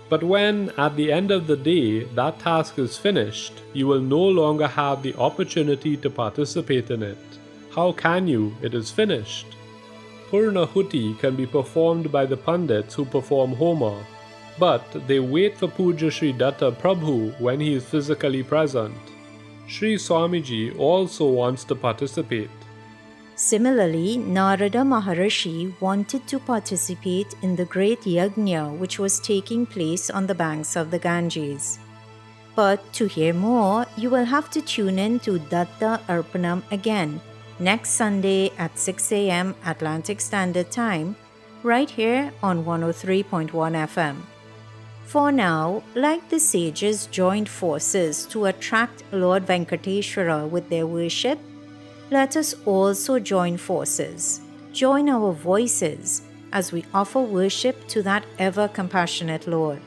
But when, at the end of the day, that task is finished, you will no longer have the opportunity to participate in it. How can you? It is finished. Purnahuti can be performed by the Pandits who perform Homa, but they wait for Pujya Sri Datta Prabhu when he is physically present. Sri Swamiji also wants to participate. Similarly, Narada Maharishi wanted to participate in the great yajna which was taking place on the banks of the Ganges. But to hear more, you will have to tune in to Datta Arpanam again next Sunday at 6 a.m. Atlantic Standard Time, right here on 103.1 FM. For now, like the sages joined forces to attract Lord Venkateshwara with their worship, let us also join forces, join our voices as we offer worship to that ever-compassionate Lord.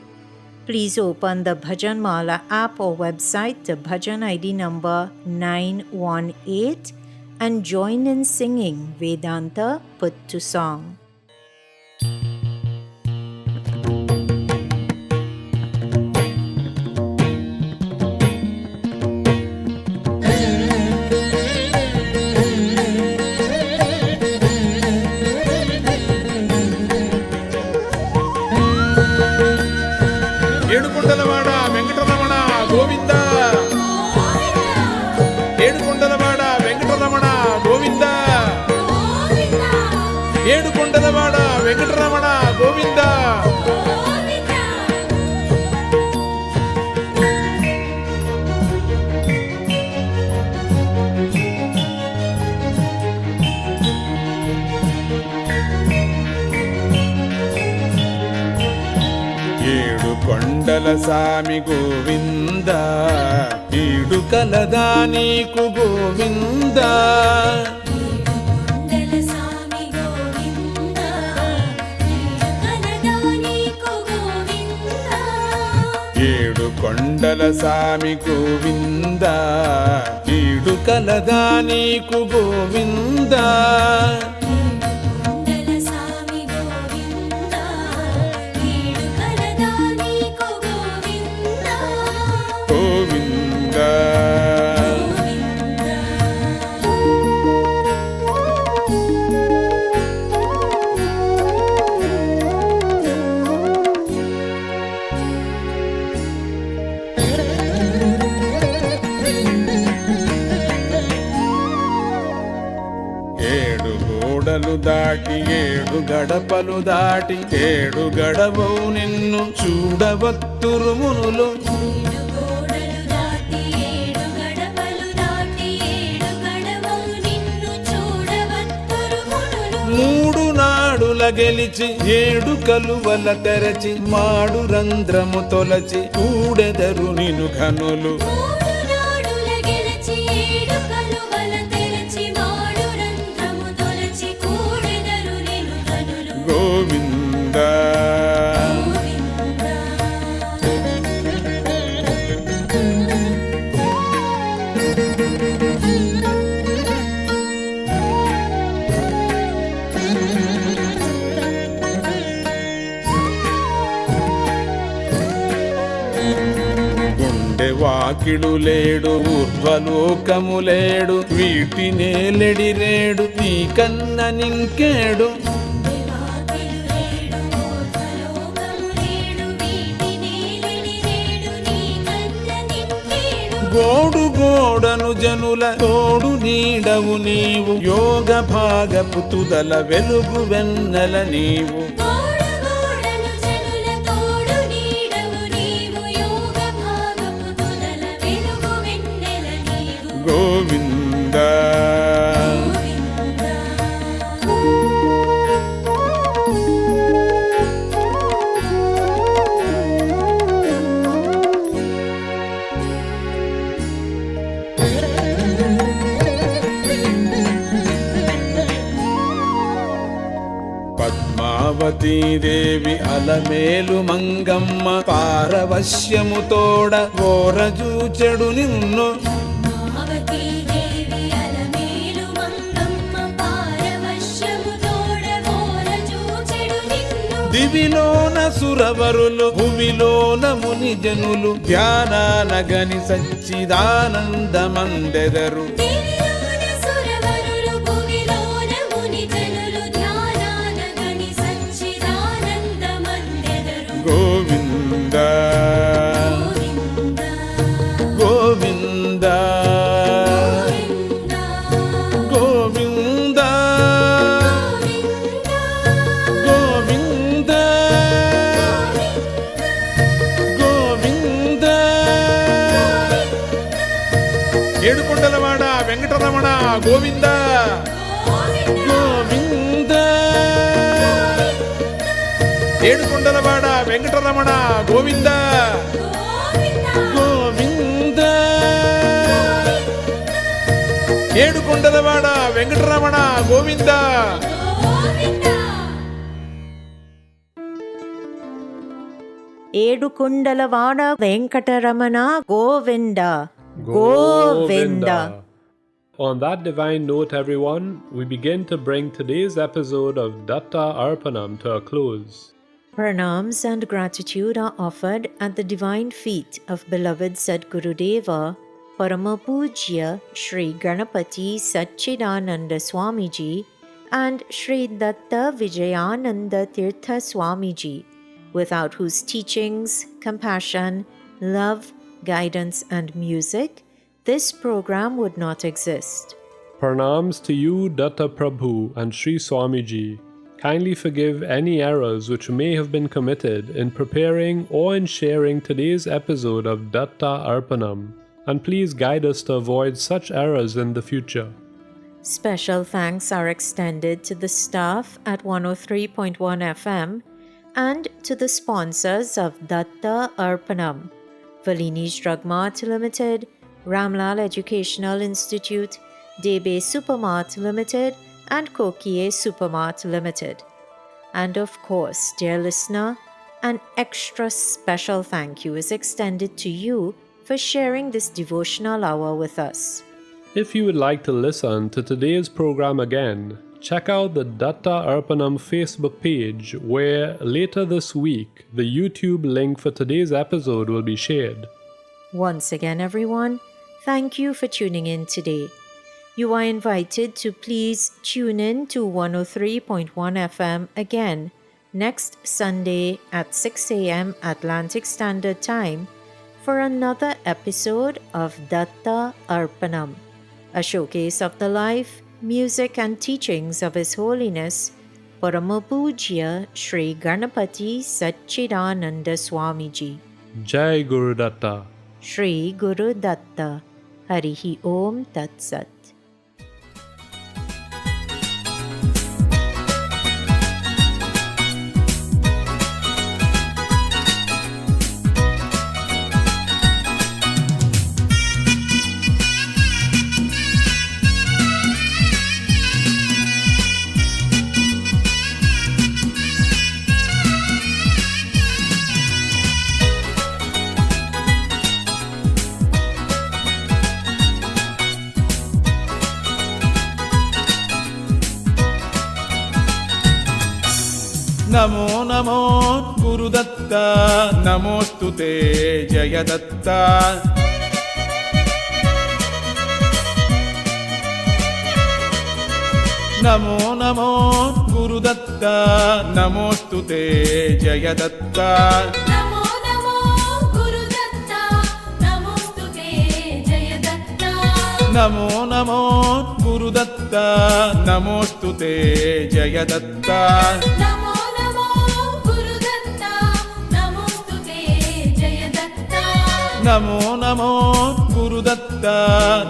Please open the Bhajan Mala app or website to Bhajan ID number 918 and join in singing Vedanta put to song. ఏడుకొండలవాడ వెంకటరమణ గోవింద ఏడుకొండలవాడ వెంకటరమణ గోవింద ఏడుకొండలవాడ వెంకటరమణ గోవింద ఏడు కొండల సామి గోవింద ఈడు ఏడుకలదా నీకు గోవిందా కొండల సామి గోవిందా కలదా నీకు గోవిందా ఏడు కొండల సామి గోవిందా ఈడు కలదా నీకు గోవిందా కొండల సామి గోవిందా ఈడు కలదా నీకు గోవిందా గోవిందా ఏడు గోడలు దాటి ఏడు గడపలు దాటి ఏడు గడవవు నిన్ను చూడవత్తురు మునులు ఏడు గోడలు దాటి ఏడు గడపలు దాటి ఏడు గడవవు నిన్ను చూడవత్తురు మునులు మూడు నాడుల గెలిచి ఏడు కలువల తెరచి మాడు రంధ్రము తొలచి కూడెదరు నిను ఘనులు మూడు నాడుల గెలిచి ఏడు కలువల తెరచి మాడు రంధ్రము తొలచి కూడెదరు నిన్ను ధనులు గోవిందా గోవిందా గుండె వాకిడు లేడు ఊర్ధ్వలోకము లేడు వీటినేలెడి రేడు నీ కన్న నింకేడు దేవాకిలు రేడు ఊర్ధ్వలోకము రేడు వీటి నేలిడి రేడు నీ కన్న నిండేడు గోడు గోడను జనుల తోడు నీడవు నీవు యోగ భాగపు తుదల వెలుగు వెన్నెల నీవు గోడ గోడను జనుల తోడు నీడవు నీవు యోగ భాగపు తుదల వెలుగు వెన్నెల నీవు గోవిందా గోవిందా పద్మావతీదేవి అలమేలు మంగమ్మ పారవశ్యము తోడ ఓరజూచెడు నిన్ను మావతీ దేవి అలమేలు మంగమ్మ పారవశ్యము తోడ ఓర చూచెడు నిన్ను దివిలోన సురవరులు భువిలోన ముని జనులు ధ్యానానగని సచ్చిదానందమందెదరు దివిలోన సురవరులు భువిలోన ముని జనులు ధ్యానానగని సచ్చిదానందమందెదరు గోవిందా గోవిందా గోవిందా గోవిందా గోవిందా గోవిందా ఏడుకొండలవాడ వెంకటరమణ గోవిందా గోవిందా ఏడుకొండలవాడ వెంకటరమణ గోవిందా గోవిందా ఏడుకొండలవాడ వెంకటరమణ గోవిందా ఏడుకొండలవాడ Venkataramana Govinda Govinda. On that divine note, everyone, we begin to bring today's episode of Datta Arpanam to a close. Pranams and gratitude are offered at the divine feet of beloved Sadgurudeva, Paramapujya Sri Ganapati Satchidananda Swamiji and Sri Datta Vijayananda Tirtha Swamiji, without whose teachings, compassion, love, guidance, and music, this program would not exist. Pranams to you, Datta Prabhu and Sri Swamiji. Kindly forgive any errors which may have been committed in preparing or in sharing today's episode of Datta Arpanam, and please guide us to avoid such errors in the future. Special thanks are extended to the staff at 103.1 FM and to the sponsors of Datta Arpanam, Valini's Drug Mart Limited, Ramlal Educational Institute, Debe Supermart Limited, and Kokie Supermart Limited. And of course, dear listener, an extra special thank you is extended to you for sharing this devotional hour with us. If you would like to listen to today's program again, check out the Datta Arpanam Facebook page, where later this week the YouTube link for today's episode will be shared. Once again, everyone, thank you for tuning in today. You are invited to please tune in to 103.1 FM again next Sunday at 6 a.m. Atlantic Standard Time for another episode of Datta Arpanam, a showcase of the life, music and teachings of His Holiness Paramapujya Sri Ganapati Satchidananda Swamiji. Jai Guru Datta. Shri Guru Datta. Harihi Om Tat Sat. Namo Namo Gurudatta नमोस्तु ते जय दत्ता नमो नमो गुरुदत्ता नमोस्तु ते जय दत्ता नमो नमो गुरुदत्ता नमोस्तुते जय दत्ता नमो नमो गुरुदत्ता नमोस्तु ते जय दत्ता नमो नमो गुरुदत्ता नमोस्तुते जय दत्ता नमो नमो गुरुदत्ता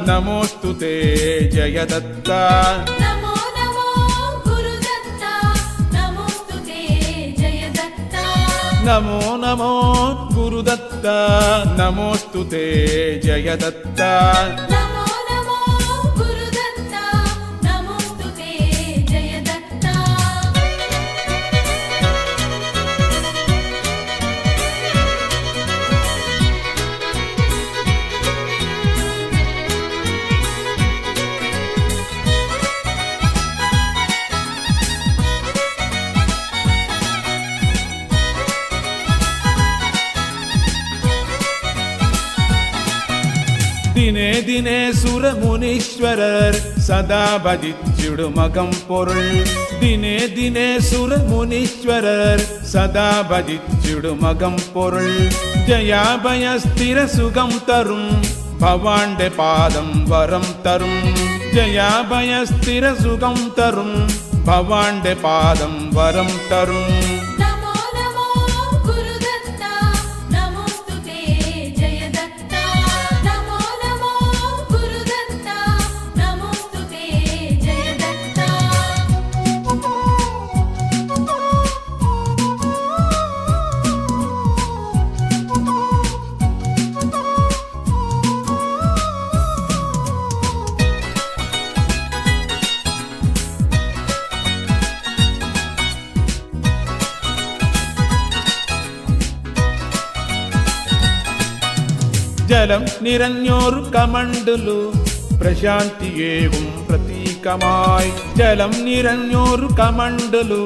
नमोस्तु ते जय दत्ता नमो नमो गुरुदत्ता नमोस्तुते जय दत्ता नमो नमो गुरुदत्ता नमोस्तु ते जय दत्ता नमो नमो गुरुदत्ता नमोस्तुते जय दत्ता ദിനേ ദിനേ സുരമുനീശ്വരർ സദാ ഭജിച്ചിടുമകം പൊരുൾ ദിനേ ദിനേ സുരമുനീശ്വരർ സദാ ഭജിച്ചിടുമകം പൊരുൾ ജയാഭയ സ്ഥിര സുഖം തരും ഭവാന്റെ പാദം വരം തരും ജയാഭയ സ്ഥിര സുഖം തരും ഭവാന്റെ പാദം വരം തരും नमो नमो गुरुदत्ता नमोस्तुते जय दत्ता नमो नमो गुरुदत्ता नमोस्तुते जय दत्ता ജലം നിറഞ്ഞോരു കമണ്ടലു പ്രശാന്തിയേകും പ്രതീകമായി ജലം നിറഞ്ഞോരു കമണ്ടലു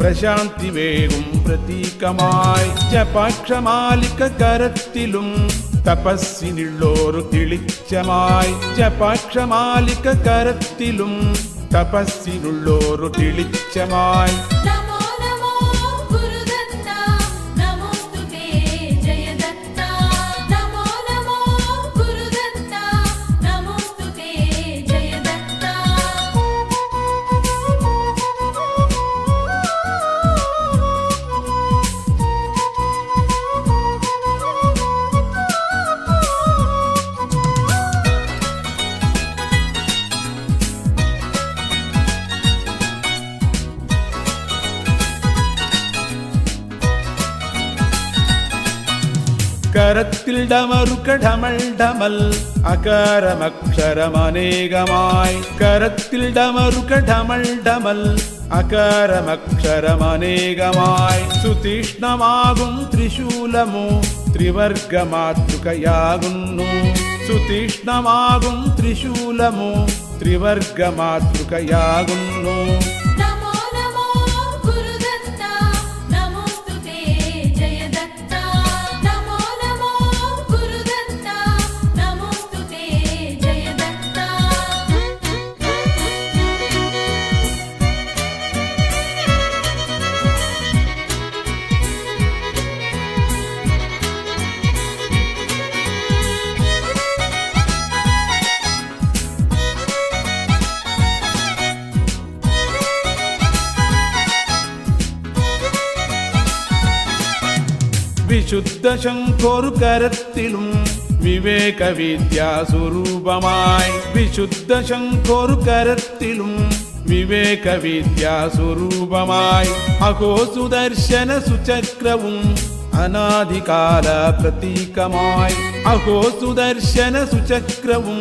പ്രശാന്തി വേകും പ്രതീകമായി ജപാക്ഷമാലിക കരത്തിലും തപസ്സിനുള്ളോരു തെളിച്ചമായി ജപാക്ഷമാലിക കരത്തിലും തപസ്സിനുള്ളോരു തെളിച്ചമായി नमो नमो गुरुदत्ता नमोस्तुते जय दत्ता नमो नमो गुरुदत्ता नमोस्तुते जय दत्ता കരത്തിൽ ഡമറുക ഡമൾ ഡമൽ അകാരമക്ഷരമനേകമായി കരത്തിൽ ഡമറുക ഡമൾ ഡമൽ അകാരമക്ഷരമനേകമായി സുതീഷ്ണമാകും ത്രിശൂലമോ ത്രിവർഗമാതൃകയാകുന്നു സുതീഷ്ണമാകും ത്രിശൂലമോ ത്രിവർഗമാതൃകയാകുന്നു నమో నమో గురుదత్త నమోస్తుతే జయదత్త నమో నమో గురుదత్త నమోస్తుతే జయదత్త വിശുദ്ധ ശംഖോരു കരത്തിലും വിവേക വിദ്യാസ്വരൂപമായി വിശുദ്ധ ശംഖോരു കരത്തിലും വിവേക വിദ്യാസ്വരൂപമായി അഹോ സുദർശന സുചക്രവും അനാദികാല പ്രതീകമായി അഹോ സുദർശന സുചക്രവും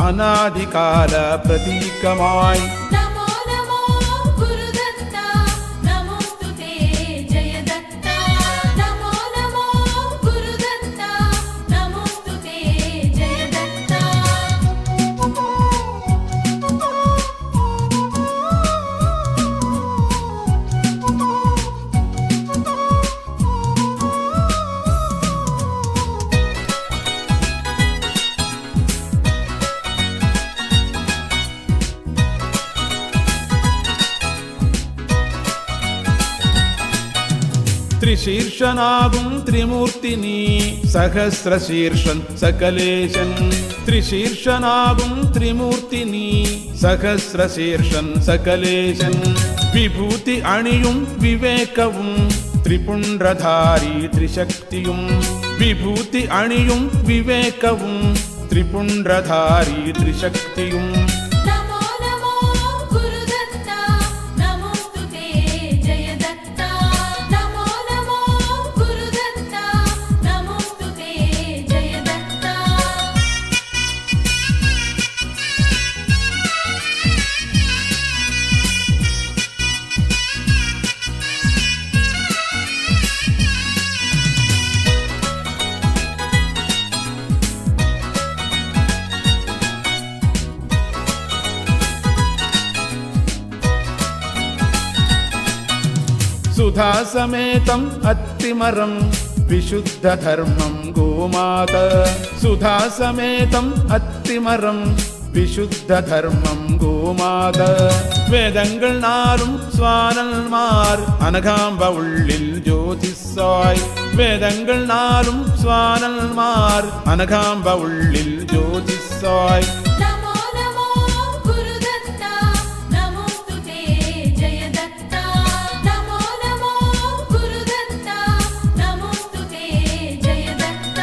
അനാദികാല പ്രതീകമായി నమో నమో గురుదత్త నమోస్తుతే జయదత్త నమో నమో గురుదత్త నమోస్తుతే జయదత్త ത്രിശീർഷനാകും ത്രിമൂർത്തി നീ സഹസ്രശീർഷൻ സകലേശൻ ത്രിശീർഷനാകും ത്രിമൂർത്തി നീ സഹസ്രശീർഷൻ സകലേശൻ വിഭൂതി അണിയും വിവേകവും ത്രിപുണ്ഡ്രധാരി ത്രിശക്തിയും വിഭൂതി അണിയും വിവേകവും ത്രിപുണ്ഡ്രധാരി ത്രിശക്തിയും నమో నమో గురుదత్త నమోస్తుతే జయదత్త నమో నమో గురుదత్త నమోస్తుతే జయదత్త സുധാസമേതം അത്തിമരം വിശുദ്ധധർമ്മം ഗോമാത സുധാസമേതം അത്തിമരം വിശുദ്ധധർമ്മം ഗോമാത വേദങ്ങൾ നാലും സ്വാനന്മാർ അനഘാമ്പ ഉള്ളിൽ ജ്യോതിസായി വേദങ്ങൾ നാലും സ്വാനന്മാർ അനഘാമ്പ ഉള്ളിൽ ജ്യോതിസായി నమో నమో గురుదత్త నమోస్తుతే జయదత్త నమో నమో గురుదత్త నమోస్తుతే జయదత్త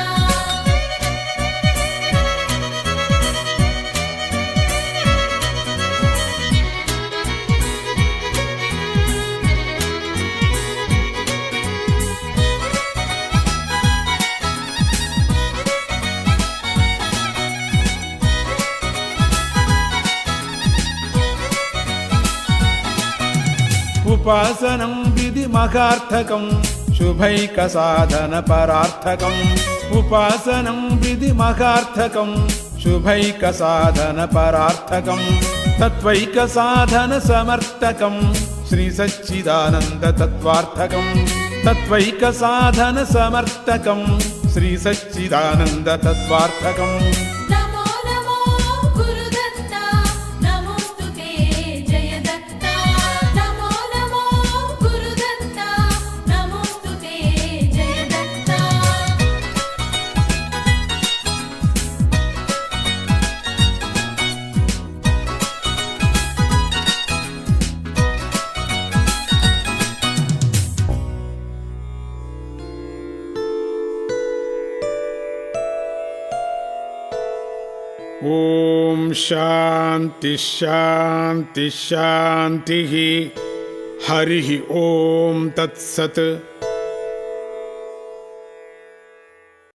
ఉపాసనం విధి మహార్థకం శుభైక సాధన పరార్థకం ఉపాసనం విధి మహార్థకం శుభైక సాధన పరార్థకం తత్వైక సాధన సమర్థకం శ్రీ సచ్చిదానంద తత్వార్థకం తత్వైక సాధన సమర్థకం శ్రీ సచ్చిదానంద తత్వార్థకం నమో నమో గురుదత్త నమోస్తుతే జయదత్త నమో నమో గురుదత్త నమోస్తుతే జయదత్త ఓం శాంతి శాంతి శాంతి హరి ఓం తత్సత్